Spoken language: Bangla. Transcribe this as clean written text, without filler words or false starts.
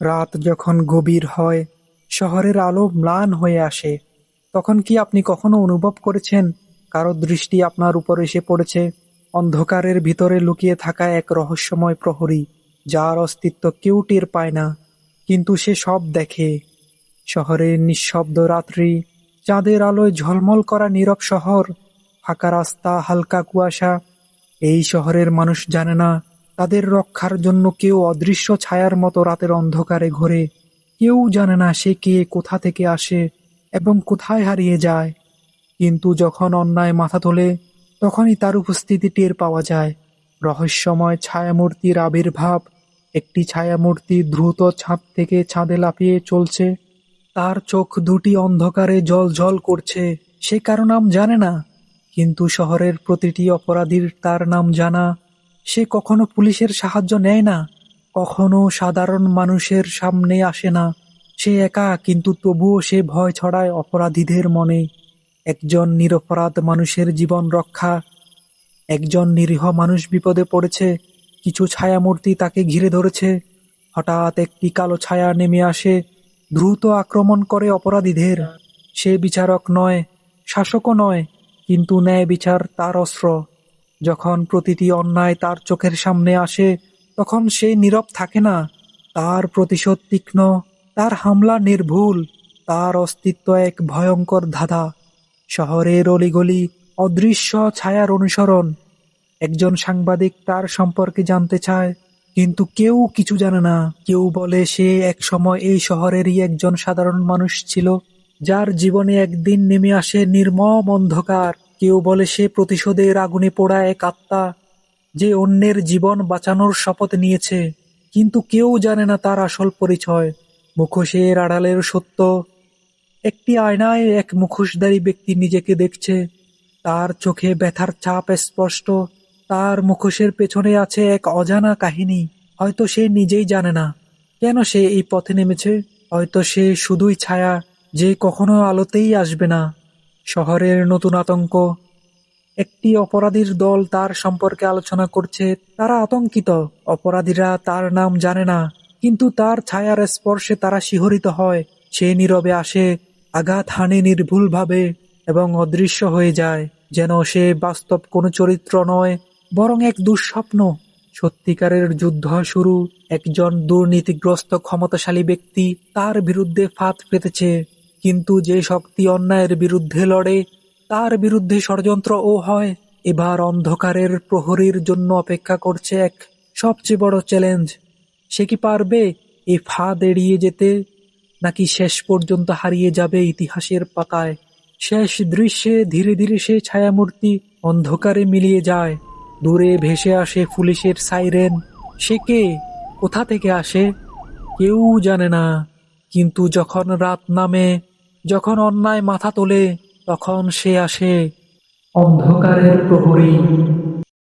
রাত যখন গভীর হয়, শহরের আলো ম্লান হয়ে আসে, তখন কি আপনি কখনো অনুভব করেছেন কারো দৃষ্টি আপনার উপর এসে পড়েছে? অন্ধকারের ভিতরে লুকিয়ে থাকা এক রহস্যময় প্রহরী, যার অস্তিত্ব কেউ টের পায় না, কিন্তু সে সব দেখে। শহরের নিঃশব্দ রাত্রি, চাঁদের আলোয় ঝলমল করা নীরব শহর, ফাঁকা রাস্তা, হালকা কুয়াশা। এই শহরের মানুষ জানে না, তাদের রক্ষার জন্য কেউ অদৃশ্য ছায়ার মতো রাতের অন্ধকারে ঘোরে। কেউ জানে না সে কে, কোথা থেকে আসে এবং কোথায় হারিয়ে যায়। কিন্তু যখন অন্যায় মাথা তোলে, তখনই তার উপস্থিতি টের পাওয়া যায়। রহস্যময় ছায়ামূর্তির আবির্ভাব। একটি ছায়ামূর্তি দ্রুত ছাদ থেকে ছাদে লাফিয়ে চলছে। তার চোখ দুটি অন্ধকারে জ্বলজ্বল করছে। সে কারো নাম জানে না, কিন্তু শহরের প্রতিটি অপরাধীর তার নাম জানা। সে কখনো পুলিশের সাহায্য নেয় না, কখনো সাধারণ মানুষের সামনে আসে না। সে একা, কিন্তু তবুও সে ভয় ছড়ায় অপরাধীদের মনে। একজন নিরপরাধ মানুষের জীবন রক্ষা। একজন নিরীহ মানুষ বিপদে পড়েছে, কিছু ছায়ামূর্তি তাকে ঘিরে ধরেছে। হঠাৎ একটি কালো ছায়া নেমে আসে, দ্রুত আক্রমণ করে অপরাধীদের। সে বিচারক নয়, শাসকও নয়, কিন্তু ন্যায় বিচার তার অস্ত্র। যখন প্রতিটি অন্যায় তার চোখের সামনে আসে, তখন সে নীরব থাকে না। তার প্রতিশোধ তীক্ষ্ণ, তার হামলা নির্ভুল, তার অস্তিত্ব এক ভয়ঙ্কর ধাঁধা। শহরের অলিগলি, অদৃশ্য ছায়ার অনুসরণ। একজন সাংবাদিক তার সম্পর্কে জানতে চায়, কিন্তু কেউ কিছু জানে না। কেউ বলে সে একসময় এই শহরেরই একজন সাধারণ মানুষ ছিল, যার জীবনে একদিন নেমে আসে নির্মম অন্ধকার। কেউ বলে সে প্রতিশোধের আগুনে পোড়া এক আত্মা, যে অন্যের জীবন বাঁচানোর শপথ নিয়েছে। কিন্তু কেউ জানে না তার আসল পরিচয়, মুখোশের আড়ালের সত্য। একটি আয়নায় এক মুখোশধারী ব্যক্তি নিজেকে দেখছে। তার চোখে ব্যথার ছাপ স্পষ্ট। তার মুখোশের পেছনে আছে এক অজানা কাহিনী। হয়তো সে নিজেই জানে না কেন সে এই পথে নেমেছে। হয়তো সে শুধুই ছায়া, যে কখনো আলোতেই আসবে না। শহরের নতুন আতঙ্ক। একটি অপরাধীর দল তার সম্পর্কে আলোচনা করছে। তারা আতঙ্কিত। অপরাধীরা তার নাম জানে না, কিন্তু তার ছায়ার স্পর্শে তারা শিহরিত হয়। সে নীরবে আসে, আঘাত হানে নির্ভুলভাবে, এবং অদৃশ্য হয়ে যায়, যেন সে বাস্তব কোনো চরিত্র নয়, বরং এক দুঃস্বপ্ন। সত্যিকারের যুদ্ধ শুরু। একজন দুর্নীতিগ্রস্ত ক্ষমতাশালী ব্যক্তি তার বিরুদ্ধে ফাঁদ পেতেছে, কিন্তু যে শক্তি অন্যায়ের বিরুদ্ধে লড়ে, তার বিরুদ্ধে ষড়যন্ত্রও হয়। এবার অন্ধকারের প্রহরীর জন্য অপেক্ষা করছে এক সবচেয়ে বড় চ্যালেঞ্জ। সে কি পারবে এই ফাঁদ এড়িয়ে যেতে, নাকি শেষ পর্যন্ত হারিয়ে যাবে ইতিহাসের পাতায়? শেষ দৃশ্যে ধীরে ধীরে সে ছায়ামূর্তি অন্ধকারে মিলিয়ে যায়। দূরে ভেসে আসে পুলিশের সাইরেন। সে কে, কোথা থেকে আসে, কেউ জানে না। কিন্তু যখন রাত নামে, যখন অন্যায় মাথা তোলে, তখন সে আসে। অন্ধকারের প্রহরী।